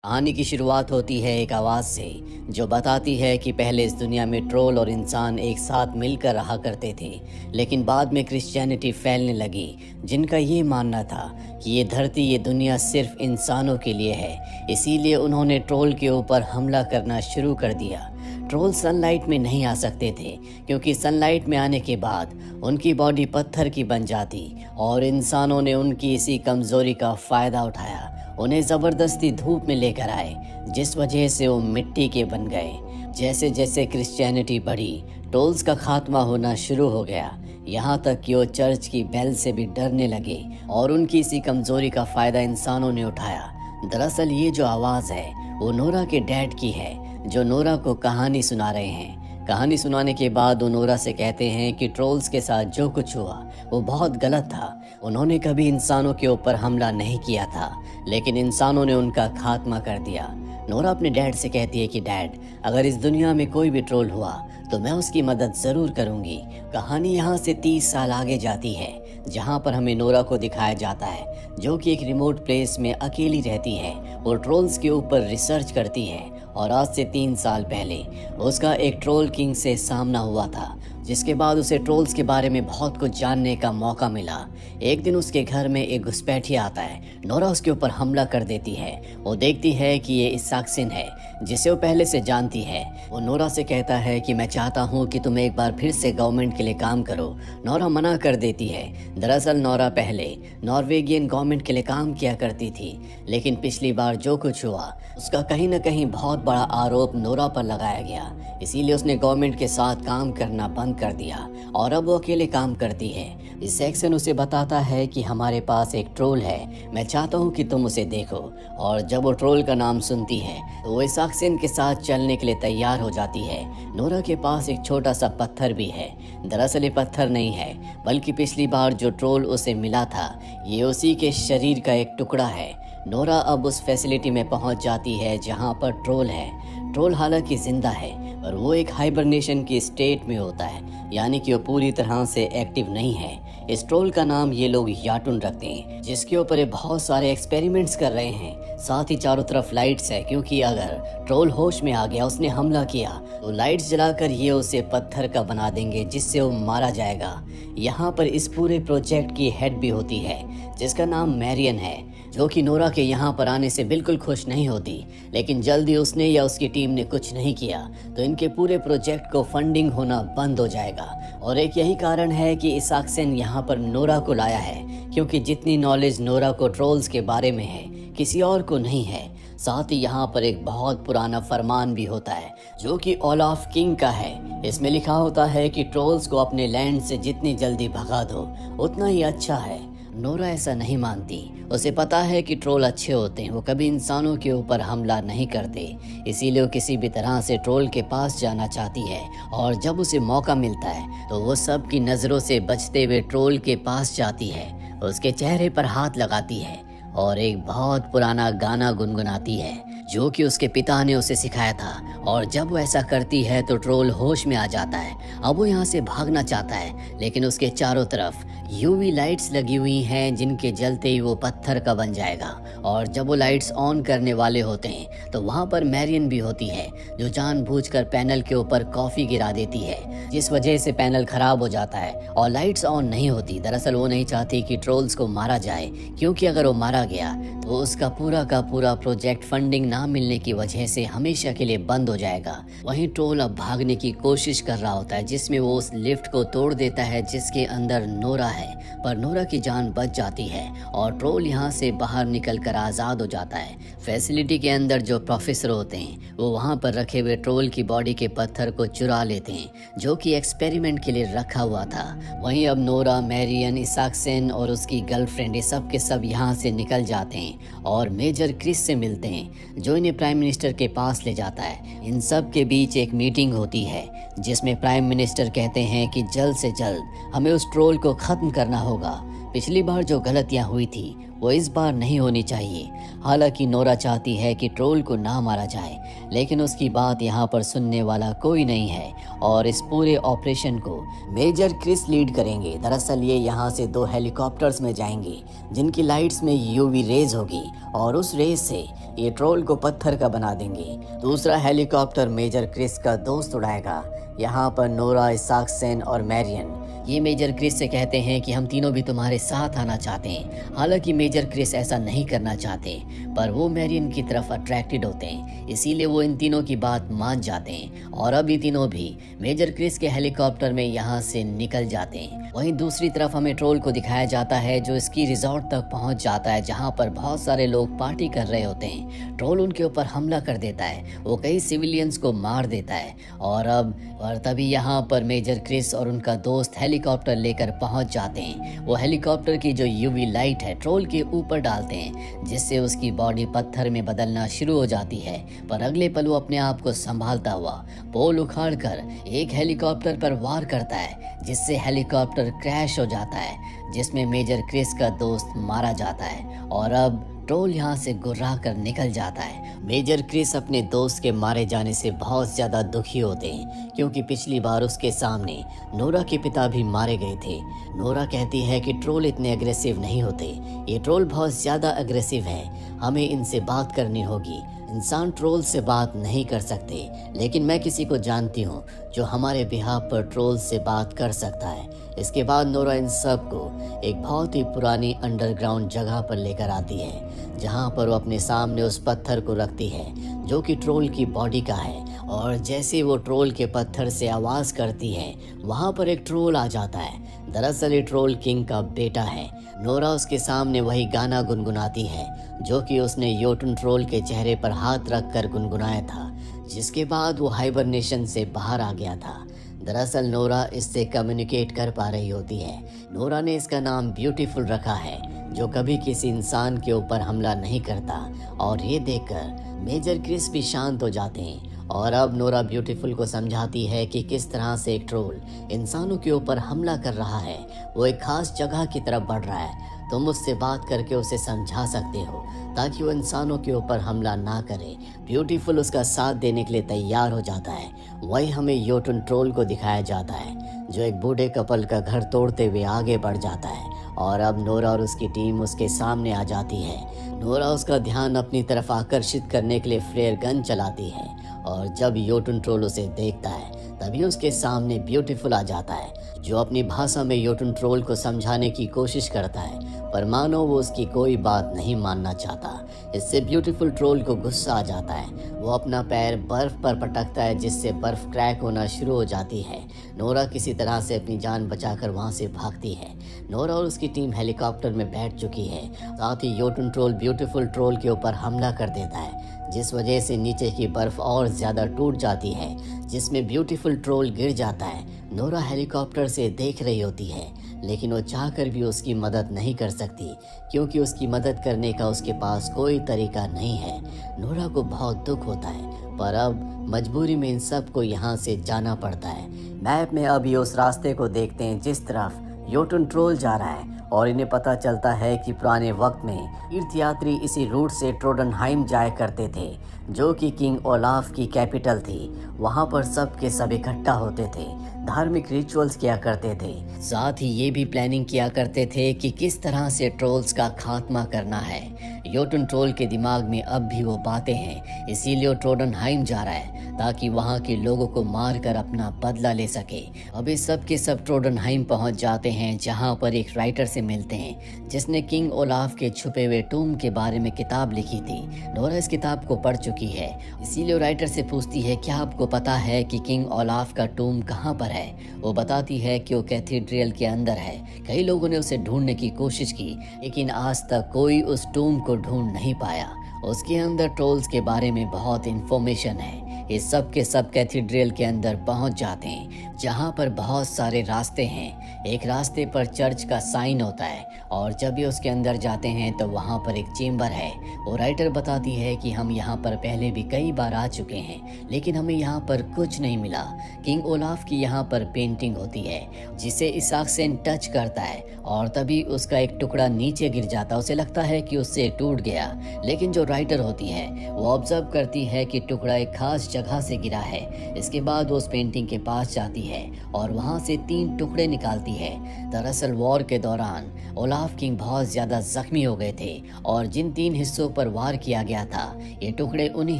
कहानी की शुरुआत होती है एक आवाज़ से जो बताती है कि पहले इस दुनिया में ट्रोल और इंसान एक साथ मिलकर रहा करते थे। लेकिन बाद में क्रिश्चियनिटी फैलने लगी, जिनका ये मानना था कि ये धरती, ये दुनिया सिर्फ इंसानों के लिए है। इसीलिए उन्होंने ट्रोल के ऊपर हमला करना शुरू कर दिया। ट्रोल सनलाइट में नहीं आ सकते थे क्योंकि सनलाइट में आने के बाद उनकी बॉडी पत्थर की बन जाती और इंसानों ने उनकी इसी कमज़ोरी का फ़ायदा उठाया। उन्हें ज़बरदस्ती धूप में लेकर आए, जिस वजह से वो मिट्टी के बन गए। जैसे जैसे क्रिश्चियनिटी बढ़ी, ट्रोल्स का खात्मा होना शुरू हो गया, यहाँ तक कि वो चर्च की बेल से भी डरने लगे और उनकी इसी कमज़ोरी का फ़ायदा इंसानों ने उठाया। दरअसल ये जो आवाज़ है वो नोरा के डैड की है, जो नोरा को कहानी सुना रहे हैं। कहानी सुनाने के बाद वो नोरा से कहते हैं कि ट्रोल्स के साथ जो कुछ हुआ वो बहुत गलत था। उन्होंने कभी इंसानों के ऊपर हमला नहीं किया था, लेकिन इंसानों ने उनका खात्मा कर दिया। नोरा अपने डैड से कहती है कि डैड, अगर इस दुनिया में कोई भी ट्रोल हुआ तो मैं उसकी मदद ज़रूर करूंगी। कहानी यहाँ से 30 साल आगे जाती है, जहाँ पर हमें नोरा को दिखाया जाता है जो कि एक रिमोट प्लेस में अकेली रहती है और ट्रोल्स के ऊपर रिसर्च करती है। और आज से 3 साल पहले उसका एक ट्रोल किंग से सामना हुआ था, जिसके बाद उसे ट्रोल्स के बारे में बहुत कुछ जानने का मौका मिला। एक दिन उसके घर में एक घुसपैठिया आता है। नोरा उसके ऊपर हमला कर देती है। वो देखती है कि ये इसाक्सिन है, जिसे वो पहले से जानती है। वो नोरा से कहता है कि मैं चाहता हूँ कि तुम एक बार फिर से गवर्नमेंट के लिए काम करो। नोरा मना कर देती है। दरअसल नोरा पहले नॉर्वेगियन गवर्नमेंट के लिए काम किया करती थी, लेकिन पिछली बार जो कुछ हुआ उसका कहीं ना कहीं बहुत बड़ा आरोप नोरा पर लगाया गया। इसीलिए उसने गवर्नमेंट के साथ काम करना बंद कर दिया और अब वो अकेले काम करती है। इस सेक्शन उसे बताता है कि हमारे पास एक ट्रोल है, मैं चाहता हूँ कि तुम उसे देखो। और जब वो ट्रोल का नाम सुनती है तो वो इस सेक्शन के साथ चलने के लिए तैयार हो जाती है। नोरा के पास एक छोटा सा पत्थर भी है। दरअसल ये पत्थर नहीं है, बल्कि पिछली बार जो ट्रोल उसे मिला था ये उसी के शरीर का एक टुकड़ा है। नोरा अब उस फैसिलिटी में पहुंच जाती है जहां पर ट्रोल है। ट्रोल हालांकि जिंदा है, पर वो एक हाइबरनेशन की स्टेट में होता है, यानी कि वो पूरी तरह से एक्टिव नहीं है। इस ट्रोल का नाम ये लोग याटुन रखते हैं, जिसके ऊपर ये बहुत सारे एक्सपेरिमेंट्स कर रहे हैं। साथ ही चारों तरफ लाइट्स है, क्योंकि अगर ट्रोल होश में आ गया, उसने हमला किया, तो लाइट्स जलाकर ये उसे पत्थर का बना देंगे, जिससे वो मारा जाएगा। यहाँ पर इस पूरे प्रोजेक्ट की हेड भी होती है, जिसका नाम मैरियन है, जो कि नोरा के यहाँ पर आने से बिल्कुल खुश नहीं होती। लेकिन जल्दी उसने या उसकी टीम ने कुछ नहीं किया तो इनके पूरे प्रोजेक्ट को फंडिंग होना बंद हो जाएगा। और एक यही कारण है कि इसाक्सेन यहाँ पर नोरा को लाया है, क्योंकि जितनी नॉलेज नोरा को ट्रोल्स के बारे में है किसी और को नहीं है। साथ ही यहाँ पर एक बहुत पुराना फरमान भी होता है, जो कि ओलाफ किंग का है। इसमें लिखा होता है कि ट्रोल्स को अपने लैंड से जितनी जल्दी भगा दो उतना ही अच्छा है। नोरा ऐसा नहीं मानती। उसे पता है कि ट्रोल अच्छे होते हैं, वो कभी इंसानों के ऊपर हमला नहीं करते। इसीलिए वो किसी भी तरह से ट्रोल के पास जाना चाहती है, और जब उसे मौका मिलता है तो वो सबकी नज़रों से बचते हुए ट्रोल के पास जाती है, उसके चेहरे पर हाथ लगाती है और एक बहुत पुराना गाना गुनगुनाती है, जो कि उसके पिता ने उसे सिखाया था। और जब वो ऐसा करती है तो ट्रोल होश में आ जाता है। अब वो यहाँ से भागना चाहता है, लेकिन उसके चारों तरफ यूवी लाइट्स लगी हुई हैं, जिनके जलते ही वो पत्थर का बन जाएगा। और जब वो लाइट्स ऑन करने वाले होते हैं तो वहाँ पर मैरियन भी होती है, जो जानबूझकर पैनल के ऊपर कॉफ़ी गिरा देती है, जिस वजह से पैनल खराब हो जाता है और लाइट्स ऑन नहीं होती। दरअसल वो नहीं चाहती कि ट्रोल्स को मारा जाए, क्योंकि अगर वो मारा गया तो उसका पूरा का पूरा प्रोजेक्ट फंडिंग ना मिलने की वजह से हमेशा के लिए बंद हो जाएगा। वहीं ट्रोल अब भागने की कोशिश कर रहा होता है, जिसमें वो उस लिफ्ट को तोड़ देता है जिसके अंदर नोरा है, पर नोरा की जान बच जाती है और ट्रोल यहाँ से बाहर निकलकर आज़ाद हो जाता है। फैसिलिटी के अंदर जो प्रोफेसर होते हैं वो वहाँ पर रखे हुए ट्रोल की बॉडी के पत्थर को चुरा लेते हैं, जो कि एक्सपेरिमेंट के लिए रखा हुआ था। वहीं अब नोरा, मैरियन, इसाक्सेन और उसकी गर्लफ्रेंड, ये सब के सब यहाँ से निकल जाते हैं और मेजर क्रिस से मिलते हैं, जो इन्हें प्राइम मिनिस्टर के पास ले जाता है। इन सब के बीच एक मीटिंग होती है, जिसमें प्राइम मिनिस्टर कहते हैं कि जल्द से जल्द हमें उस ट्रोल को ख़त्म करना होगा। पिछली बार जो गलतियाँ हुई थी वो इस बार नहीं होनी चाहिए। हालांकि नोरा चाहती है कि ट्रोल को ना मारा जाए, लेकिन उसकी बात यहाँ पर सुनने वाला कोई नहीं है और इस पूरे ऑपरेशन को मेजर क्रिस लीड करेंगे। दरअसल ये यहाँ से 2 हेलीकॉप्टर्स में जाएंगे जिनकी लाइट्स में यूवी रेज होगी और उस रेज से ये ट्रोल को पत्थर का बना देंगे। दूसरा हेलीकॉप्टर मेजर क्रिस का दोस्त उड़ाएगा। यहाँ पर नोरा, इसाकसेन और मैरियन ये मेजर क्रिस से कहते हैं कि हम तीनों भी तुम्हारे साथ आना चाहते हैं। हालांकि मेजर क्रिस ऐसा नहीं करना चाहते, पर वो मैरियन की तरफ अट्रैक्टेड होते हैं, इसीलिए वो इन तीनों की बात मान जाते हैं और अब ये तीनों भी मेजर क्रिस के हेलीकॉप्टर में यहाँ से निकल जाते हैं। वहीं दूसरी तरफ हमें ट्रोल को दिखाया जाता है जो स्की रिजॉर्ट तक पहुँच जाता है, जहाँ पर बहुत सारे लोग पार्टी कर रहे होते हैं। ट्रोल उनके ऊपर हमला कर देता है, वो कई सिविलियंस को मार देता है और तभी यहाँ पर मेजर क्रिस और उनका दोस्त हेलीकॉप्टर लेकर पहुंच जाते हैं। वो हेलीकॉप्टर की जो यूवी लाइट है ट्रोल के ऊपर डालते हैं, जिससे उसकी बॉडी पत्थर में बदलना शुरू हो जाती है। पर अगले पल वो अपने आप को संभालता हुआ पोल उखाड़कर एक हेलीकॉप्टर पर वार करता है, जिससे हेलीकॉप्टर क्रैश हो जाता है, जिसमें मेजर क्रिस का दोस्त मारा जाता है और अब ट्रोल यहाँ से गुर्रा कर निकल जाता है। मेजर क्रिस अपने दोस्त के मारे जाने से बहुत ज़्यादा दुखी होते हैं, क्योंकि पिछली बार उसके सामने नोरा के पिता भी मारे गए थे। नोरा कहती है कि ट्रोल इतने अग्रेसिव नहीं होते, ये ट्रोल बहुत ज़्यादा अग्रेसिव है, हमें इनसे बात करनी होगी। इंसान ट्रोल से बात नहीं कर सकते, लेकिन मैं किसी को जानती हूँ जो हमारे बिहाफ पर ट्रोल से बात कर सकता है। इसके बाद नोरा इन सब को एक बहुत ही पुरानी अंडरग्राउंड जगह पर लेकर आती है, जहाँ पर वो अपने सामने उस पत्थर को रखती है जो कि ट्रोल की बॉडी का है। और जैसे वो ट्रोल के पत्थर से आवाज़ करती है, वहाँ पर एक ट्रोल आ जाता है। दरअसल ये ट्रोल किंग का बेटा है। नोरा उसके सामने वही गाना गुनगुनाती है जो कि उसने योटुन ट्रोल के चेहरे पर हाथ रख कर गुनगुनाया था, जिसके बाद वो हाइबरनेशन से बाहर आ गया था। दरअसल नोरा इससे कम्युनिकेट कर पा रही होती है। नोरा ने इसका नाम ब्यूटीफुल रखा है, जो कभी किसी इंसान के ऊपर हमला नहीं करता। और ये देखकर मेजर क्रिस भी शांत हो जाते हैं और अब नोरा ब्यूटीफुल को समझाती है कि किस तरह से एक ट्रोल इंसानों के ऊपर हमला कर रहा है। वो एक खास जगह की तरफ बढ़ रहा है, तुम उससे बात करके उसे समझा सकते हो ताकि वो इंसानों के ऊपर हमला ना करे। ब्यूटीफुल उसका साथ देने के लिए तैयार हो जाता है। वही हमें योटुन ट्रोल को दिखाया जाता है जो एक बूढ़े कपल का घर तोड़ते हुए आगे बढ़ जाता है और अब नोरा और उसकी टीम उसके सामने आ जाती है। नोरा उसका ध्यान अपनी तरफ आकर्षित करने के लिए फ्लेयर गन चलाती है और जब योटुन ट्रोल उसे देखता है तभी उसके सामने ब्यूटीफुल आ जाता है, जो अपनी भाषा में योटुन ट्रोल को समझाने की कोशिश करता है, पर मानो वो उसकी कोई बात नहीं मानना चाहता। इससे ब्यूटीफुल ट्रोल को गुस्सा आ जाता है। वो अपना पैर बर्फ पर पटकता है, जिससे बर्फ क्रैक होना शुरू हो जाती है। नोरा किसी तरह से अपनी जान बचाकर वहां से भागती है। नोरा और उसकी टीम हेलीकॉप्टर में बैठ चुकी है। साथ ही योटुन ट्रोल ब्यूटीफुल ट्रोल के ऊपर हमला कर देता है, जिस वजह से नीचे की बर्फ और ज़्यादा टूट जाती है, जिसमें ब्यूटीफुल ट्रोल गिर जाता है। नोरा हेलीकॉप्टर से देख रही होती है, लेकिन वो चाहकर भी उसकी मदद नहीं कर सकती, क्योंकि उसकी मदद करने का उसके पास कोई तरीका नहीं है। नोरा को बहुत दुख होता है, पर अब मजबूरी में इन सब को यहाँ से जाना पड़ता है। मैप में अभी उस रास्ते को देखते हैं जिस तरफ योटुन ट्रोल जा रहा है और इन्हें पता चलता है कि पुराने वक्त में तीर्थयात्री इसी रूट से ट्रोडनहाइम जाया करते थे, जो कि किंग ओलाफ की कैपिटल थी। वहाँ पर सब के सब इकट्ठा होते थे, धार्मिक रिचुअल्स किया करते थे, साथ ही ये भी प्लानिंग किया करते थे कि किस तरह से ट्रोल्स का खात्मा करना है। योटुन ट्रोल के दिमाग में अब भी वो बातें हैं, इसीलिए वो ट्रोडनहाइम जा रहा है ताकि वहाँ के लोगों को मार कर अपना बदला ले सके। अब इस सब के सब ट्रोडनहाइम पहुँच जाते हैं, जहाँ पर एक राइटर से मिलते हैं जिसने किंग ओलाफ के छुपे हुए टूम के बारे में किताब लिखी थी। नोरा इस किताब को पढ़ चुकी है, इसीलिए वो राइटर से पूछती है क्या आपको पता है कि किंग ओलाफ का टूम कहाँ पर है। वो बताती है कि वो कैथेड्रल के अंदर है। कई लोगों ने उसे ढूंढने की कोशिश की, लेकिन आज तक कोई उस टूम को ढूंढ नहीं पाया। उसके अंदर ट्रोल्स के बारे में बहुत इंफॉर्मेशन है, ये सब के सब कैथेड्रल के अंदर पहुंच जाते हैं, जहां पर बहुत सारे रास्ते हैं। एक रास्ते पर चर्च का साइन होता है और जब ये उसके अंदर जाते हैं तो वहां पर एक चेम्बर है। वो राइटर बताती है कि हम यहाँ पर पहले भी कई बार आ चुके हैं, लेकिन हमें यहाँ पर कुछ नहीं मिला। किंग ओलाफ की यहाँ पर पेंटिंग होती है जिसे इसाक्सेन टच करता है और तभी उसका एक टुकड़ा नीचे गिर जाता है। उसे लगता है कि उससे टूट गया, लेकिन जो राइटर होती है वो ऑब्जर्व करती है कि टुकड़ा एक खास जगह से गिरा है। इसके बाद वो उस पेंटिंग के पास जाती है और वहाँ से 3 टुकड़े निकालती है। दरअसल वॉर के दौरान ओलाफ किंग बहुत ज्यादा जख्मी हो गए थे और जिन 3 हिस्सों पर वार किया गया था, ये टुकड़े उन्हीं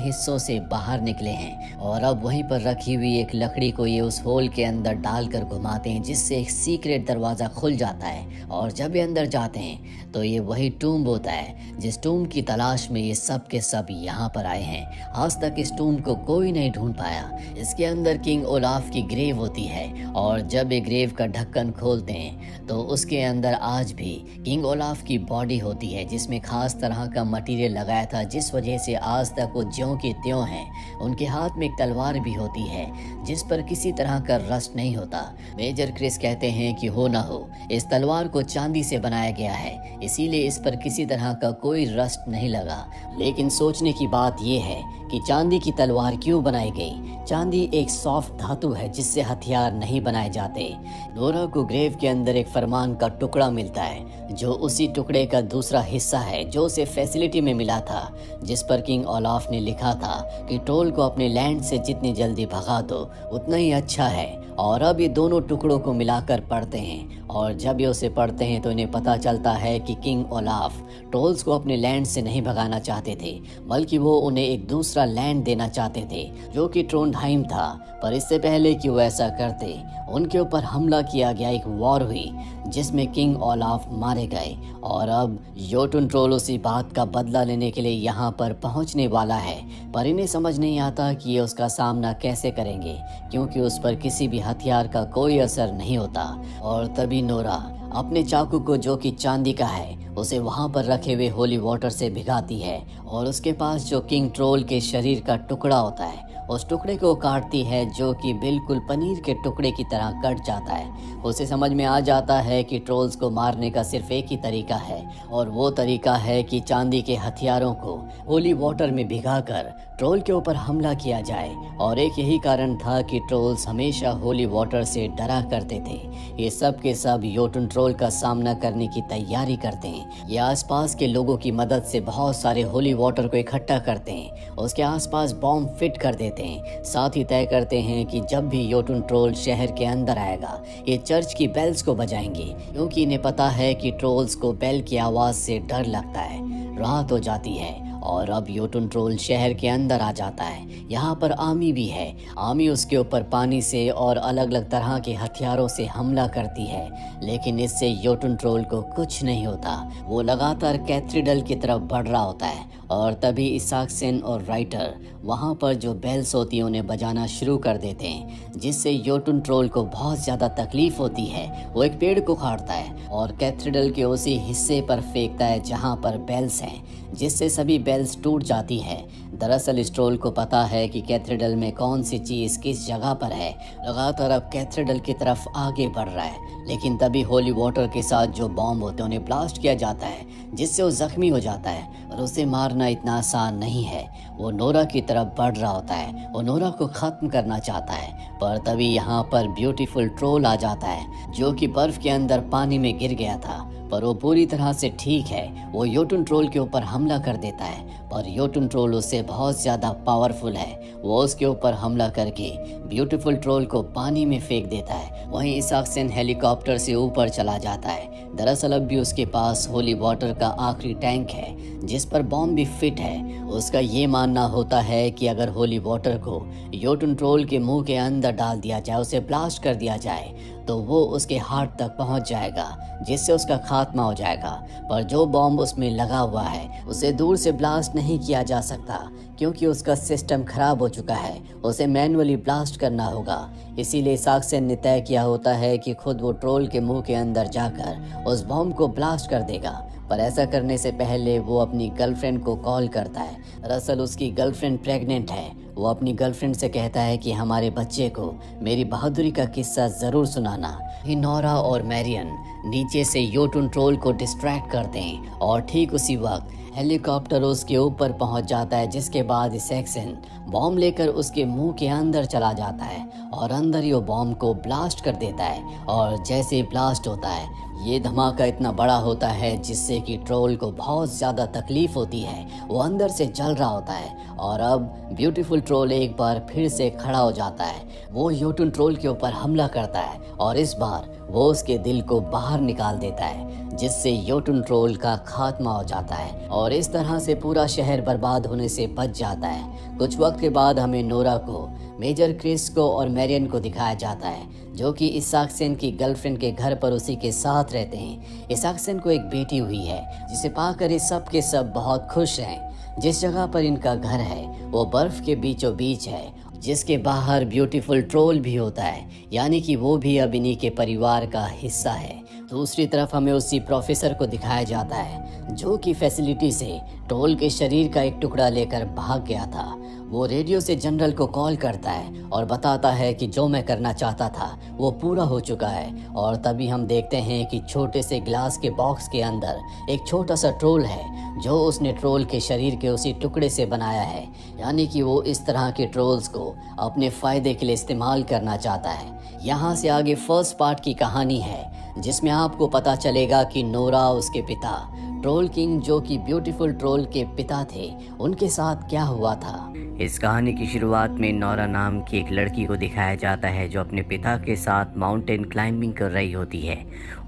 हिस्सों से बाहर निकले हैं और अब वहीं पर रखी हुई एक लकड़ी को ये उस होल के अंदर डालकर घुमाते हैं, जिससे एक सीक्रेट दरवाजा खुल जाता है। और जब ये अंदर जाते हैं तो ये वही टूम्ब होता है जिस टूम्ब की तलाश में ये सब के सब यहाँ पर आए हैं। आज तक इस टूम्ब को कोई नहीं ढूंढ पाया। इसके अंदर किंग ओलाफ की ग्रेव होती है और जब ये ग्रेव का ढक्कन खोलते हैं तो उसके अंदर आज भी किंग ओलाफ की बॉडी होती है, जिसमें खास तरह का मटेरियल लगाया था, जिस वजह से आज तक वो ज्यों के त्यों हैं। उनके हाथ में एक तलवार भी होती है जिस पर किसी तरह का रस्ट नहीं होता। मेजर क्रिस कहते हैं कि हो ना हो, इस तलवार को चांदी से बनाया गया है, इसीलिए इस पर किसी तरह का कोई रस्ट नहीं लगा। लेकिन सोचने की बात यह है कि चांदी की तलवार क्यों बनाई गई। चांदी एक सॉफ्ट धातु है जिससे हथियार नहीं बनाए जाते। नोरा को ग्रेव के अंदर एक फरमान का टुकड़ा मिलता है जो उसी टुकड़े का दूसरा हिस्सा है जो उसे फैसिलिटी में मिला था, जिस पर किंग ओलाफ ने लिखा था कि ट्रोल को अपने लैंड से जितनी जल्दी भगा दो उतना ही अच्छा है। और अब ये दोनों टुकड़ों को मिलाकर पढ़ते हैं और जब ये उसे पढ़ते हैं तो इन्हें पता चलता है कि किंग ओलाफ ट्रोल्स को अपने लैंड से नहीं भगाना चाहते थे, बल्कि वो उन्हें एक दूसरा लैंड देना चाहते थे जो कि ट्रोंडहाइम था। पर इससे पहले कि वो ऐसा करते, उनके ऊपर हमला किया गया, एक वॉर हुई जिसमें किंग ओलाफ मारे गए और अब योटुन ट्रोल उसी बात का बदला लेने के लिए यहाँ पर पहुँचने वाला है। पर इन्हें समझ नहीं आता कि ये उसका सामना कैसे करेंगे, क्योंकि उस पर किसी भी हथियार का कोई असर नहीं होता। और तभी नोरा अपने चाकू को, जो कि चांदी का है, उसे वहां पर रखे हुए होली वाटर से भिगाती है और उसके पास जो किंग ट्रोल के शरीर का टुकड़ा होता है उस टुकड़े को काटती है, जो कि बिल्कुल पनीर के टुकड़े की तरह कट जाता है। उसे समझ में आ जाता है कि ट्रोल्स को मारने का सिर्फ एक ही तरीका है और वो तरीका है कि चांदी के हथियारों को होली वाटर में भिगाकर ट्रोल के ऊपर हमला किया जाए। और एक यही कारण था कि ट्रोल्स हमेशा होली वाटर से डरा करते थे। ये सब के सब योटुन ट्रोल का सामना करने की तैयारी करते हैं। ये आसपास के लोगों की मदद से बहुत सारे होली वाटर को इकट्ठा करते हैं, उसके आसपास बॉम्ब फिट कर देते हैं। साथ ही तय करते हैं कि जब भी योटुन ट्रोल शहर के अंदर आएगा ये चर्च की बेल्स को बजाएंगे, क्योंकि इन्हें पता है कि ट्रोल्स को बेल की आवाज़ से डर लगता है। रात हो जाती है और अब योटुन ट्रोल शहर के अंदर आ जाता है। यहाँ पर आमी भी है। आमी उसके ऊपर पानी से और अलग अलग तरह के हथियारों से हमला करती है, लेकिन इससे योटुन ट्रोल को कुछ नहीं होता। वो लगातार कैथेड्रल की तरफ बढ़ रहा होता है और तभी इसाक्सेन और राइटर वहाँ पर जो बेल्स होती हैं उन्हें बजाना शुरू कर देते हैं, जिससे योटुन ट्रोल को बहुत ज़्यादा तकलीफ होती है। वो एक पेड़ को काटता है और कैथेड्रल के उसी हिस्से पर फेंकता है जहाँ पर बेल्स हैं, जिससे सभी बेल्स टूट जाती है। दरअसल इस ट्रोल को पता है कि कैथेड्रल में कौन सी चीज़ किस जगह पर है। लगातार अब कैथेड्रल की तरफ आगे बढ़ रहा है, लेकिन तभी होली वाटर के साथ जो बॉम्ब होते हैं उन्हें ब्लास्ट किया जाता है, जिससे वो जख्मी हो जाता है। और उसे मारना इतना आसान नहीं है। वो नोरा की तरफ बढ़ रहा होता है, वो नोरा को ख़त्म करना चाहता है। पर तभी यहाँ पर ब्यूटीफुल ट्रोल आ जाता है, जो कि बर्फ़ के अंदर पानी में गिर गया था, पर वो पूरी तरह से ठीक है। वो योटुन ट्रोल के ऊपर हमला कर देता है, पर योटुन ट्रोल उससे बहुत ज़्यादा पावरफुल है। वो उसके ऊपर हमला करके ब्यूटीफुल ट्रोल को पानी में फेंक देता है। वहीं इसाक्सेन हेलीकॉप्टर से ऊपर चला जाता है। दरअसल अब भी उसके पास होली वाटर का आखिरी टैंक है, जिस पर बॉम्ब भी फिट है। उसका ये मानना होता है कि अगर होली वाटर को योटुन ट्रोल के मुंह के अंदर डाल दिया जाए, उसे ब्लास्ट कर दिया जाए, तो वो उसके हार्ट तक पहुंच जाएगा, जिससे उसका खात्मा हो जाएगा। पर जो बॉम्ब उसमें लगा हुआ है उसे दूर से ब्लास्ट नहीं किया जा सकता, क्योंकि उसका सिस्टम खराब हो चुका है। उसे मैनुअली ब्लास्ट करना होगा। इसीलिए इसाक्सेन ने तय किया होता है कि खुद वो ट्रोल के मुंह के अंदर जाकर उस बॉम्ब को ब्लास्ट कर देगा। पर ऐसा करने से पहले वो अपनी गर्लफ्रेंड को कॉल करता है। दरअसल उसकी गर्लफ्रेंड प्रेग्नेंट है वो अपनी गर्लफ्रेंड से कहता है कि हमारे बच्चे को मेरी बहादुरी का किस्सा ज़रूर सुनाना। ही नोरा और मैरियन नीचे से योटुन ट्रोल को डिस्ट्रैक्ट करते हैं और ठीक उसी वक्त हेलीकॉप्टर उसके ऊपर पहुंच जाता है, जिसके बाद सैक्सन बॉम्ब लेकर उसके मुंह के अंदर चला जाता है और अंदर ही वो बॉम्ब को ब्लास्ट कर देता है। और जैसे ही ब्लास्ट होता है ये धमाका इतना बड़ा होता है जिससे कि ट्रोल को बहुत ज़्यादा तकलीफ होती है, वो अंदर से जल रहा होता है। और अब ब्यूटीफुल ट्रोल एक बार फिर से खड़ा हो जाता है, वो योटुन ट्रोल के ऊपर हमला करता है और इस बार वो उसके दिल को बाहर निकाल देता है, जिससे योटुन ट्रोल का खात्मा हो जाता है और इस तरह से पूरा शहर बर्बाद होने से बच जाता है। कुछ वक्त के बाद हमें नोरा को, मेजर क्रिस को और मैरियन को दिखाया जाता है, जो कि इसाकसेन की गर्लफ्रेंड के घर पर उसी के साथ रहते हैं। इसाकसेन को एक बेटी हुई है जिसे पाकर ये सब के सब बहुत खुश हैं। जिस जगह पर इनका घर है वो बर्फ के बीचों बीच है, जिसके बाहर ब्यूटीफुल ट्रोल भी होता है, यानी कि वो भी अब इन्हीं के परिवार का हिस्सा है। दूसरी तरफ हमें उसी प्रोफेसर को दिखाया जाता है जो कि फैसिलिटी से ट्रोल के शरीर का एक टुकड़ा लेकर भाग गया था। वो रेडियो से जनरल को कॉल करता है और बताता है कि जो मैं करना चाहता था वो पूरा हो चुका है। और तभी हम देखते हैं कि छोटे से ग्लास के बॉक्स के अंदर एक छोटा सा ट्रोल है जो उसने ट्रोल के शरीर के उसी टुकड़े से बनाया है, यानी कि वो इस तरह के ट्रोल्स को अपने फ़ायदे के लिए इस्तेमाल करना चाहता है। यहाँ से आगे फर्स्ट पार्ट की कहानी है जिसमें आपको पता चलेगा कि नोरा, उसके पिता ट्रोल किंग जो कि ब्यूटीफुल ट्रोल के पिता थे, उनके साथ क्या हुआ था। इस कहानी की शुरुआत में नोरा नाम की एक लड़की को दिखाया जाता है जो अपने पिता के साथ माउंटेन क्लाइंबिंग कर रही होती है।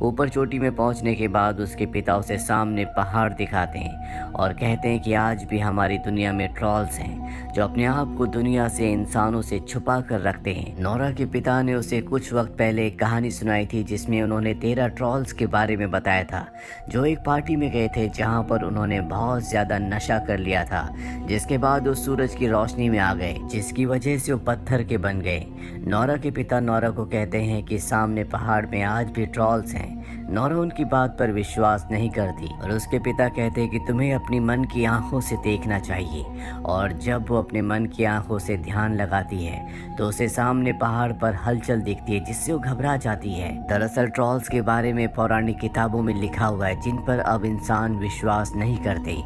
ऊपर चोटी में पहुंचने के बाद उसके पिता उसे सामने पहाड़ दिखाते हैं और कहते हैं कि आज भी हमारी दुनिया में ट्रॉल्स हैं जो अपने आप को दुनिया से, इंसानों से छुपा कर रखते हैं। नोरा के पिता ने उसे कुछ वक्त पहले एक कहानी सुनाई थी जिसमें उन्होंने 13 ट्रॉल्स के बारे में बताया था जो एक पार्टी में गए थे जहाँ पर उन्होंने बहुत ज़्यादा नशा कर लिया था, जिसके बाद वो सूरज की रोशनी में आ गए जिसकी वजह से वो पत्थर के बन गए। नोरा के पिता नोरा को कहते हैं कि सामने पहाड़ में आज भी ट्रॉल्स हैं। नोरा उनकी बात पर विश्वास नहीं करती और उसके पिता कहते हैं कि तुम्हें अपनी मन की आंखों से देखना चाहिए। और जब वो अपने मन की आंखों से ध्यान लगाती है तो उसे सामने पहाड़ पर हलचल दिखती है जिससे वो घबरा जाती है। दरअसल ट्रॉल्स के बारे में पौराणिक किताबों में लिखा हुआ है जिन पर अब इंसान विश्वास नहीं करते।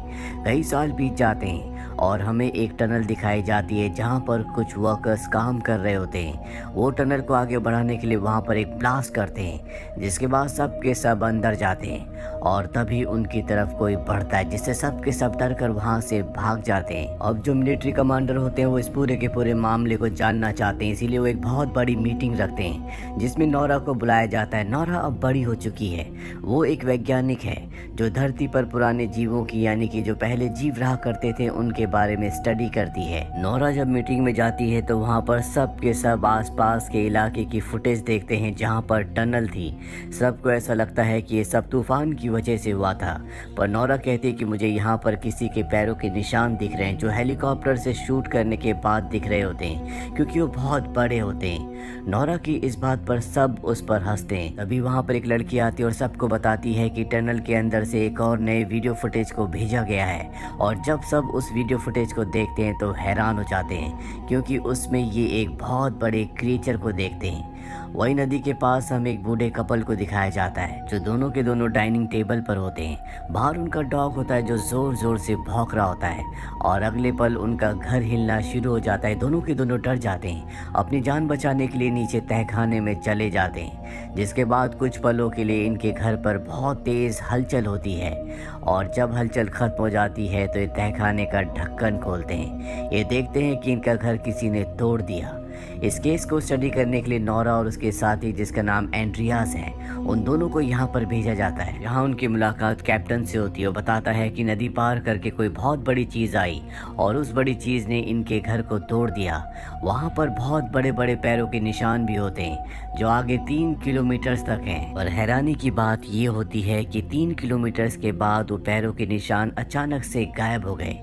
कई साल बीत जाते हैं और हमें एक टनल दिखाई जाती है जहाँ पर कुछ वर्कर्स काम कर रहे होते हैं। वो टनल को आगे बढ़ाने के लिए वहाँ पर एक ब्लास्ट करते हैं जिसके बाद सब के सब अंदर जाते हैं और तभी उनकी तरफ कोई बढ़ता है जिससे सब के सब डर कर वहाँ से भाग जाते हैं। अब जो मिलिट्री कमांडर होते हैं वो इस पूरे के पूरे मामले को जानना चाहते हैं, इसीलिए वो एक बहुत बड़ी मीटिंग रखते हैं जिसमें नोरा को बुलाया जाता है। नोरा अब बड़ी हो चुकी है, वो एक वैज्ञानिक है जो धरती पर पुराने जीवों की, यानी कि जो पहले जीव रहा करते थे, उनके बारे में स्टडी करती है। नोरा जब मीटिंग में जाती है तो वहाँ पर सब के सब आसपास के इलाके की फुटेज देखते हैं जहाँ पर टनल थी। सबको ऐसा लगता है कि ये सब तूफान की वजह से हुआ था, पर नोरा कहती है कि मुझे यहाँ पर किसी के पैरों के निशान दिख रहे हैं जो हेलीकॉप्टर से शूट करने के बाद दिख रहे होते हैं क्योंकि वो बहुत बड़े होते हैं। नोरा की इस बात पर सब उस पर हंसते हैं। तभी वहाँ पर एक लड़की आती है और सबको बताती है कि टनल के अंदर से एक और नए वीडियो फुटेज को भेजा गया है। और जब सब उस वीडियो फुटेज को देखते हैं तो हैरान हो जाते हैं क्योंकि उसमें ये एक बहुत बड़े क्रिएचर को देखते हैं। वही नदी के पास हमें एक बूढ़े कपल को दिखाया जाता है जो दोनों के दोनों डाइनिंग टेबल पर होते हैं। बाहर उनका डॉग होता है जो जोर जोर से भौंक रहा होता है और अगले पल उनका घर हिलना शुरू हो जाता है। दोनों के दोनों डर जाते हैं, अपनी जान बचाने के लिए नीचे तहखाने में चले जाते हैं, जिसके बाद कुछ पलों के लिए इनके घर पर बहुत तेज हलचल होती है। और जब हलचल खत्म हो जाती है तो ये तहखाने का ढक्कन खोलते हैं। ये देखते हैं कि इनका घर किसी ने तोड़ दिया। इस केस को स्टडी करने के लिए नोरा और उसके साथी जिसका नाम एंड्रियास है, उन दोनों को यहाँ पर भेजा जाता है। यहाँ उनकी मुलाकात कैप्टन से होती है। वो बताता है कि नदी पार करके कोई बहुत बड़ी चीज़ आई और उस बड़ी चीज़ ने इनके घर को तोड़ दिया। वहाँ पर बहुत बड़े बड़े पैरों के निशान भी होते हैं जो आगे 3 किलोमीटर तक हैं। और हैरानी की बात ये होती है कि 3 किलोमीटर के बाद वो पैरों के निशान अचानक से गायब हो गए।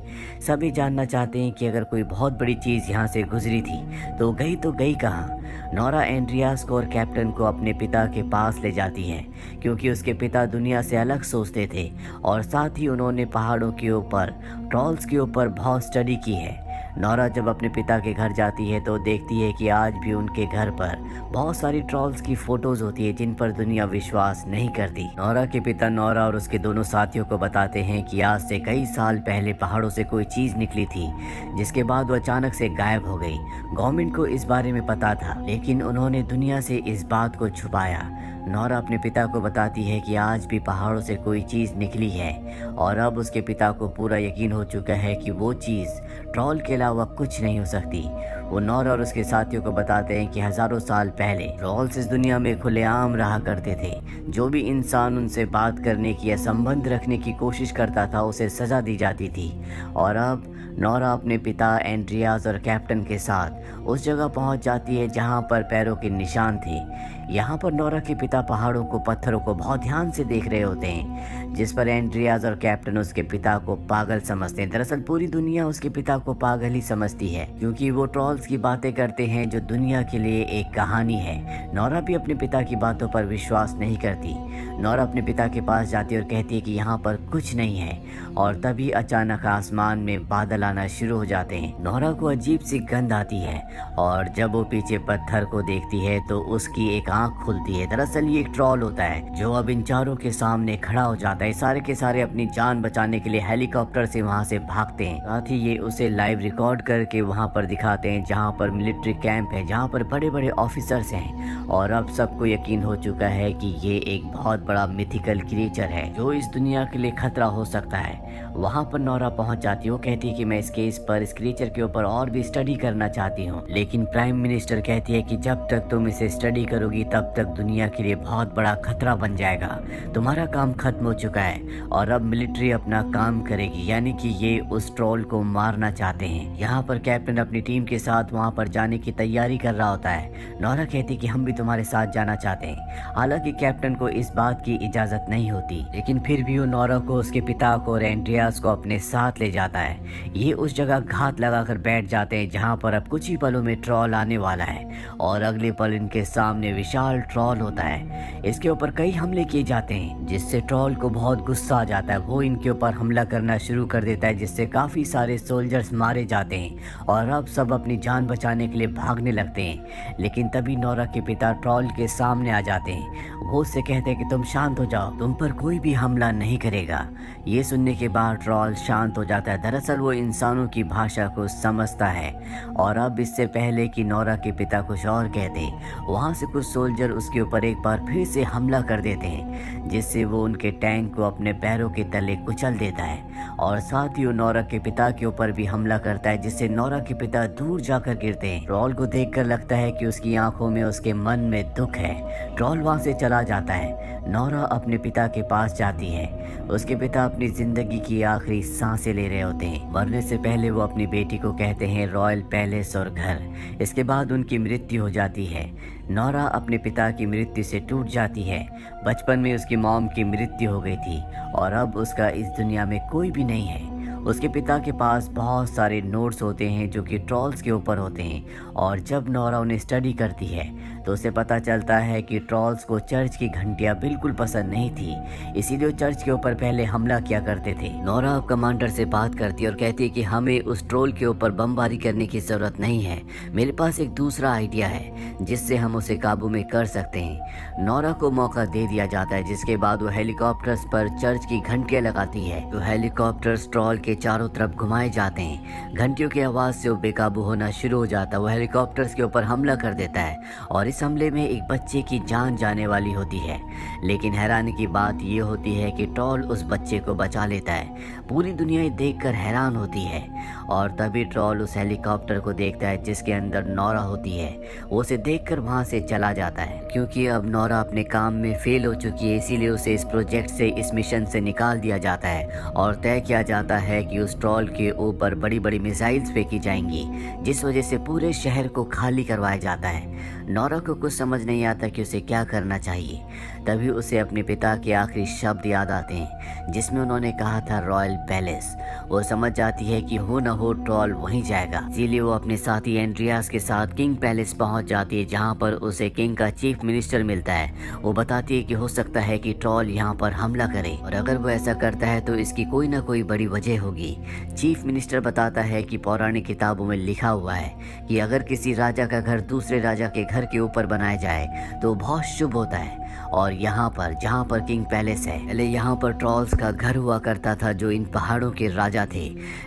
सभी जानना चाहते हैं कि अगर कोई बहुत बड़ी चीज़ यहाँ से गुजरी थी तो गई कहाँ। नोरा एंड्रियास को और कैप्टन को अपने पिता के पास ले जाती है क्योंकि उसके पिता दुनिया से अलग सोचते थे और साथ ही उन्होंने पहाड़ों के ऊपर, ट्रॉल्स के ऊपर बहुत स्टडी की है। नौरा जब अपने पिता के घर जाती है तो देखती है कि आज भी उनके घर पर बहुत सारी ट्रॉल्स की फोटोज होती है जिन पर दुनिया विश्वास नहीं करती। नौरा के पिता नौरा और उसके दोनों साथियों को बताते हैं कि आज से कई साल पहले पहाड़ों से कोई चीज निकली थी जिसके बाद वो अचानक से गायब हो गई। गवर्नमेंट को इस बारे में पता था लेकिन उन्होंने दुनिया से इस बात को छुपाया। नौरा अपने पिता को बताती है कि आज भी पहाड़ों से कोई चीज़ निकली है और अब उसके पिता को पूरा यकीन हो चुका है कि वो चीज़ ट्रॉल के अलावा कुछ नहीं हो सकती। वो नौरा और उसके साथियों को बताते हैं कि हज़ारों साल पहले ट्रॉल्स इस दुनिया में खुलेआम रहा करते थे। जो भी इंसान उनसे बात करने की या संबंध रखने की कोशिश करता था उसे सज़ा दी जाती थी। और अब नौरा अपने पिता एंड्रियास और कैप्टन के साथ उस जगह पहुंच जाती है जहां पर पैरों के निशान थे। यहाँ पर नौरा के पिता पहाड़ों को पत्थरों को बहुत ध्यान से देख रहे होते हैं जिस पर एंड्रियास और कैप्टन उसके पिता को पागल समझते हैं। दरअसल पूरी दुनिया उसके पिता को पागल ही समझती है क्योंकि वो ट्रॉल्स की बातें करते हैं जो दुनिया के लिए एक कहानी है। नौरा भी अपने पिता की बातों पर विश्वास नहीं करती। नौरा अपने पिता के पास जाती है और कहती है कि यहाँ पर कुछ नहीं है और तभी अचानक आसमान में बादल आना शुरू हो जाते हैं। नौरा को अजीब सी गंध आती है और जब वो पीछे पत्थर को देखती है तो उसकी एक आंख खुलती है। दरअसल ये एक ट्रॉल होता है जो अब इन चारों के सामने खड़ा हो जाता है। सारे के सारे अपनी जान बचाने के लिए हेलीकॉप्टर से वहाँ से भागते हैं। साथ ही ये उसे लाइव रिकॉर्ड करके वहाँ पर दिखाते हैं जहाँ पर मिलिट्री कैंप है, जहाँ पर बड़े बड़े ऑफिसर्स हैं। और अब सबको यकीन हो चुका है कि ये एक बहुत बड़ा मिथिकल क्रिएचर है जो इस दुनिया के लिए खतरा हो सकता है। वहाँ पर नौरा पहुँच जाती है। वो कहती है कि मैं इस केस पर, इस क्रिएचर के ऊपर और भी स्टडी करना चाहती हूँ, लेकिन प्राइम मिनिस्टर कहती है कि जब तक तुम इसे स्टडी करोगी तब तक दुनिया के लिए बहुत बड़ा खतरा बन जाएगा। तुम्हारा काम खत्म हो चुका है और अब मिलिट्री अपना काम करेगी, यानी कि ये उस ट्रोल को मारना चाहते हैं। यहाँ पर कैप्टन अपनी टीम के साथ वहाँ पर जाने की तैयारी कर रहा होता है। नौरा कहती है कि हम भी तुम्हारे साथ जाना चाहते हैं। हालांकि कैप्टन को इस बात की इजाजत नहीं होती, लेकिन फिर भी वो नौरा को, उसके पिता को और एंड्रियास को अपने साथ ले जाता है। ये उस जगह घात लगाकर बैठ जाते हैं जहाँ पर अब कुछ ही पलों में ट्रॉल आने वाला है और अगले पल इनके सामने विशाल ट्रॉल होता है। इसके ऊपर कई हमले किए जाते हैं जिससे ट्रॉल को बहुत गुस्सा आ जाता है। वो इनके ऊपर हमला करना शुरू कर देता है जिससे काफी सारे सोल्जर्स मारे जाते हैं और अब सब अपनी जान बचाने के लिए भागने लगते हैं। लेकिन तभी नौरा के पिता ट्रॉल के सामने आ जाते हैं। वो उससे कहते हैं कि तुम शांत हो जाओ, तुम पर कोई भी हमला नहीं करेगा। ये सुनने के बाद ट्रॉल शांत हो जाता है। दरअसल वो इंसानों की भाषा को समझता है और अब इससे पहले कि नौरा के पिता कुछ और कहते, वहाँ से कुछ सोल्जर उसके ऊपर एक बार फिर से हमला कर देते हैं जिससे वो उनके टैंक को अपने पैरों के तले कुचल देता है और साथ ही वो नौरा के पिता के ऊपर भी हमला करता है जिससे नौरा के पिता दूर जाकर गिरते हैं। ट्रॉल को देखकर लगता है कि उसकी आंखों में, उसके मन में दुख है। ट्रॉल वहाँ से चला जाता है। नौरा अपने पिता के पास जाती है। उसके पिता अपनी जिंदगी की आखिरी सांसें ले रहे होते हैं। मरने से पहले वो अपनी बेटी को कहते हैं रॉयल पैलेस और घर। इसके बाद उनकी मृत्यु हो जाती है। नौरा अपने पिता की मृत्यु से टूट जाती है। बचपन में उसकी मॉम की मृत्यु हो गई थी और अब उसका इस दुनिया में कोई भी नहीं है। उसके पिता के पास बहुत सारे नोट्स होते हैं जो कि ट्रॉल्स के ऊपर होते हैं और जब नौरा उन्हें स्टडी करती है तो उसे पता चलता है कि ट्रॉल्स को चर्च की घंटियां बिल्कुल पसंद नहीं थी, इसीलिए चर्च के ऊपर पहले हमला किया करते थे। नौरा अब कमांडर से बात करती है और कहती है कि हमें उस ट्रोल के ऊपर बमबारी करने की जरूरत नहीं है, मेरे पास एक दूसरा आइडिया है जिससे हम उसे काबू में कर सकते हैं। नौरा को मौका दे दिया जाता है जिसके बाद वो हेलीकॉप्टर्स पर चर्च की घंटियां लगाती है। तो हेलीकॉप्टर्स ट्रॉल के चारों तरफ घुमाए जाते हैं। घंटियों की आवाज से वो बेकाबू होना शुरू हो जाता है। वो हेलीकॉप्टर्स के ऊपर हमला कर देता है और इस हमले में एक बच्चे की जान जाने वाली होती है। लेकिन हैरानी की बात ये होती है कि ट्रॉल उस बच्चे को बचा लेता है। पूरी दुनिया ये देखकर हैरान होती है और तभी ट्रॉल उस हेलीकॉप्टर को देखता है जिसके अंदर नौरा होती है। वो उसे देखकर वहां से चला जाता है क्योंकि अब नौरा अपने काम में फेल हो चुकी है, इसीलिए उसे इस प्रोजेक्ट से, इस मिशन से निकाल दिया जाता है और तय किया जाता है कि उस ट्रॉल के ऊपर बड़ी बड़ी मिसाइल्स फेंकी जाएंगी जिस वजह से पूरे शहर को खाली करवाया जाता है। नौरा को कुछ समझ नहीं आता कि उसे क्या करना चाहिए। तभी उसे अपने पिता के आखिरी शब्द याद आते हैं जिसमें उन्होंने कहा था रॉयल पैलेस। वो समझ जाती है कि हो न हो ट्रॉल वहीं जाएगा, इसीलिए वो अपने साथी एंड्रियास के साथ किंग पैलेस पहुंच जाती है, जहां पर उसे किंग का चीफ मिनिस्टर मिलता है। वो बताती है कि हो सकता है कि ट्रॉल यहां पर हमला करे, और अगर वो ऐसा करता है तो इसकी कोई ना कोई बड़ी वजह होगी। चीफ मिनिस्टर बताता है कि पौराणिक किताबों में लिखा हुआ है कि अगर किसी राजा का घर दूसरे राजा के घर के ऊपर बनाया जाए तो बहुत शुभ होता है। और यहाँ पर जहाँ पर किंग पैलेस है, पहले यहाँ पर ट्रॉल्स का घर हुआ करता था जो इन पहाड़ों के राजा थे,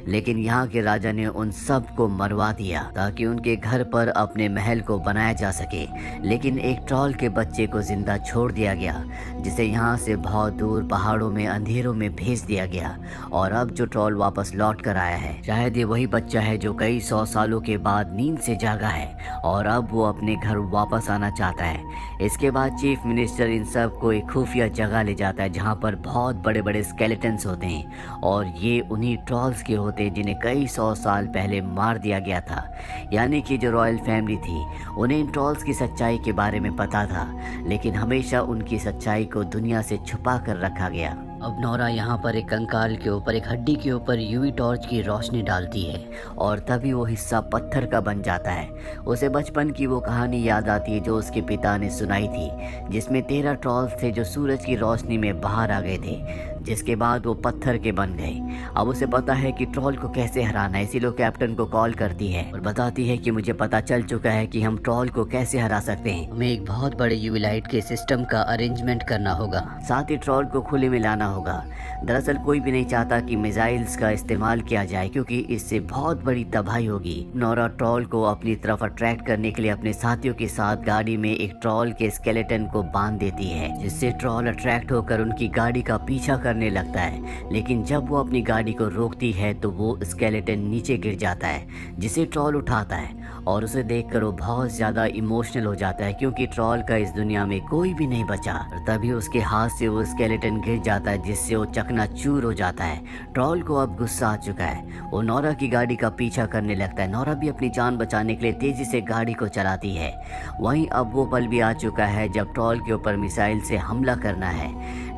लेकिन यहाँ के राजा ने उन सब को मरवा दिया ताकि उनके घर पर अपने महल को बनाया जा सके। लेकिन एक ट्रॉल के बच्चे को जिंदा छोड़ दिया गया, जिसे यहाँ से बहुत दूर पहाड़ों में अंधेरों में भेज दिया गया। और अब जो ट्रॉल वापस लौट कर आया है, शायद ये वही बच्चा है जो कई 100 सालों के बाद नींद से जागा है और अब वो अपने घर वापस आना चाहता है। इसके बाद चीफ मिनिस्टर इन सब को एक खुफिया जगह ले जाता है जहाँ पर बहुत बड़े बड़े स्केलेटन्स होते हैं, और ये उन्हीं ट्रॉल्स के होते हैं जिन्हें कई 100 साल पहले मार दिया गया था। यानी कि जो रॉयल फैमिली थी उन्हें इन ट्रॉल्स की सच्चाई के बारे में पता था, लेकिन हमेशा उनकी सच्चाई को दुनिया से छुपा कर रखा गया। अब नोरा यहाँ पर एक कंकाल के ऊपर, एक हड्डी के ऊपर यूवी टॉर्च की रोशनी डालती है और तभी वो हिस्सा पत्थर का बन जाता है। उसे बचपन की वो कहानी याद आती है जो उसके पिता ने सुनाई थी, जिसमें 13 ट्रॉल्स थे जो सूरज की रोशनी में बाहर आ गए थे, जिसके बाद वो पत्थर के बन गए। अब उसे पता है कि ट्रॉल को कैसे हराना है, इसीलिए कैप्टन को कॉल करती है और बताती है कि मुझे पता चल चुका है कि हम ट्रॉल को कैसे हरा सकते हैं। हमें एक बहुत बड़े यूवी लाइट के सिस्टम का अरेंजमेंट करना होगा, साथ ही ट्रॉल को खुले में लाना होगा। दरअसल कोई भी नहीं चाहता कि मिसाइल्स का इस्तेमाल किया जाए, क्योंकि इससे बहुत बड़ी तबाही होगी। नोरा ट्रॉल को अपनी तरफ अट्रैक्ट करने के लिए अपने साथियों के साथ गाड़ी में एक ट्रॉल के स्केलेटन को बांध देती है, जिससे ट्रॉल अट्रैक्ट होकर उनकी गाड़ी का पीछा करने लगता है। लेकिन जब वो अपनी गाड़ी को रोकती है तो वो स्केलेटन नीचे गिर जाता है, जिसे ट्रॉल उठाता है और उसे देखकर वो बहुत ज्यादा इमोशनल हो जाता है, क्योंकि ट्रॉल का इस दुनिया में कोई भी नहीं बचा। और तभी उसके हाथ से वो स्केलेटन गिर जाता है, जिससे वो चकनाचूर हो जाता है। ट्रॉल को अब गुस्सा आ चुका है, वो नोरा की गाड़ी का पीछा करने लगता है। नोरा भी अपनी जान बचाने के लिए तेजी से गाड़ी को चलाती है। वहीं अब वो पल भी आ चुका है जब ट्रॉल के ऊपर मिसाइल से हमला करना है।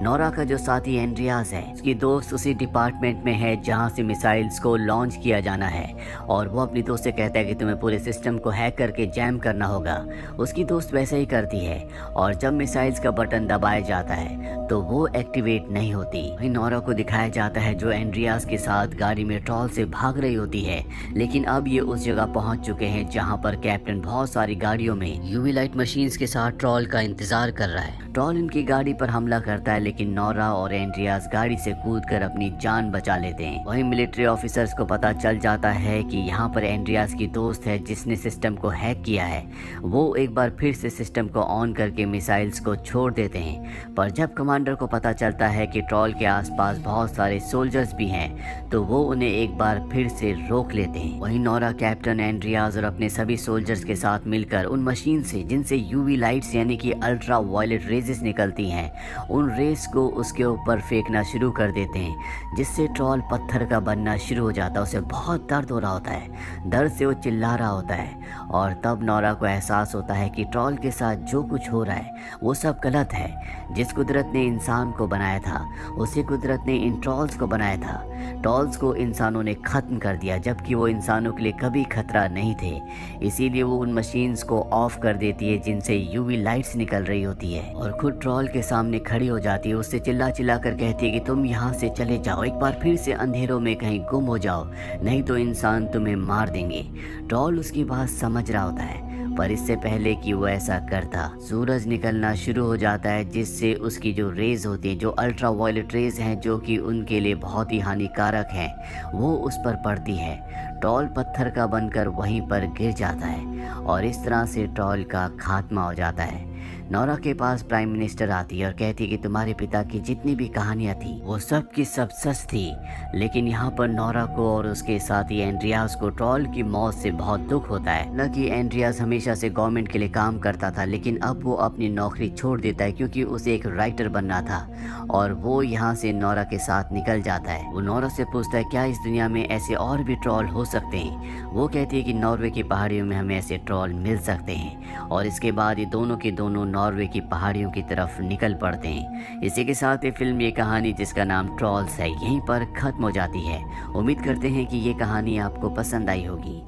नोरा का जो साथी एंड्रियास है, उसकी दोस्त उसी डिपार्टमेंट में है जहां से मिसाइल्स को लॉन्च किया जाना है, और वो अपनी दोस्त से कहता है कि तुम्हें पूरे सिस्टम को हैक करके जैम करना होगा। उसकी दोस्त वैसे ही करती है, और जब मिसाइल्स का बटन दबाया जाता है तो वो एक्टिवेट नहीं होती। वहीं नोरा को दिखाया जाता है जो एंड्रियास के साथ गाड़ी में ट्रॉल से भाग रही होती है, लेकिन अब ये उस जगह पहुंच चुके हैं जहां पर कैप्टन बहुत सारी गाड़ियों में यूवी लाइट मशीन्स के साथ ट्रॉल का इंतजार कर रहा है। ट्रॉल इनकी गाड़ी पर हमला करता है, लेकिन नोरा और एंड्रियास गाड़ी से कूदकर अपनी जान बचा लेते हैं। वहीं मिलिट्री ऑफिसर्स को पता चल जाता है कि यहाँ पर एंड्रियास की दोस्त है जिसने सिस्टम को हैक किया है। वो एक बार फिर से सिस्टम को ऑन करके मिसाइल्स को छोड़ देते हैं, पर जब कमांडर को पता चलता है कि ट्रॉल के आसपास बहुत सारे सोल्जर्स भी हैं, तो वो उन्हें एक बार फिर से रोक लेते हैं। वहीं नोरा कैप्टन एंड्रियास और अपने सभी सोल्जर्स के साथ मिलकर उन मशीन से जिनसे यूवी लाइट्स यानी कि अल्ट्रा वायलेट रेजेस निकलती हैं, उन रेस को उसके ऊपर फेंकना शुरू कर देते हैं, जिससे ट्रॉल पत्थर का बनना शुरू हो जाता है। उसे बहुत दर्द हो रहा होता है, दर्द से वो चिल्ला रहा होता है, और तब नोरा को एहसास होता है कि ट्रॉल के साथ जो कुछ हो रहा है वो सब गलत है। जिस कुदरत ने इंसान को बनाया था, उसी कुदरत ने इन ट्रॉल्स को बनाया था। ट्रॉल्स को इंसानों ने खत्म कर दिया, जबकि वो इंसानों के लिए कभी खतरा नहीं थे। इसीलिए वो उन मशीन्स को ऑफ कर देती है जिनसे यूवी लाइट्स निकल रही होती है, और खुद ट्रॉल के सामने खड़ी हो जाती है। उससे चिल्ला चिल्ला कर कहती है कि तुम यहाँ से चले जाओ, एक बार फिर से अंधेरों में कहीं गुम हो जाओ, नहीं तो इंसान तुम्हें मार देंगे। ट्रॉल उसकी बात समझ रहा होता है, पर इससे पहले कि वो ऐसा करता, सूरज निकलना शुरू हो जाता है, जिससे उसकी जो रेज होती है, जो अल्ट्रा वायलेट रेज हैं, जो कि उनके लिए बहुत ही हानिकारक हैं, वो उस पर पड़ती है। ट्रॉल पत्थर का बनकर वहीं पर गिर जाता है, और इस तरह से ट्रॉल का खात्मा हो जाता है। नोरा के पास प्राइम मिनिस्टर आती है और कहती है कि तुम्हारे पिता की जितनी भी कहानियां थी वो सब की सब सच थी, लेकिन यहाँ पर नोरा को और उसके साथी एंड्रियास को ट्रॉल की मौत से बहुत दुख होता है। न कि एंड्रियास हमेशा से गवर्नमेंट के लिए काम करता था, लेकिन अब वो अपनी नौकरी छोड़ देता है क्योंकि उसे एक राइटर बनना था, और वो यहाँ से नोरा के साथ निकल जाता है। वो नोरा से पूछता है क्या इस दुनिया में ऐसे और भी ट्रॉल हो सकते हैं। वो कहती है कि नॉर्वे की पहाड़ियों में हमें ऐसे से ट्रॉल मिल सकते हैं और इसके बाद ये दोनों के दोनों नॉर्वे की पहाड़ियों की तरफ निकल पड़ते हैं। इसी के साथ ये फिल्म, ये कहानी जिसका नाम ट्रॉल्स है, यहीं पर ख़त्म हो जाती है। उम्मीद करते हैं कि ये कहानी आपको पसंद आई होगी।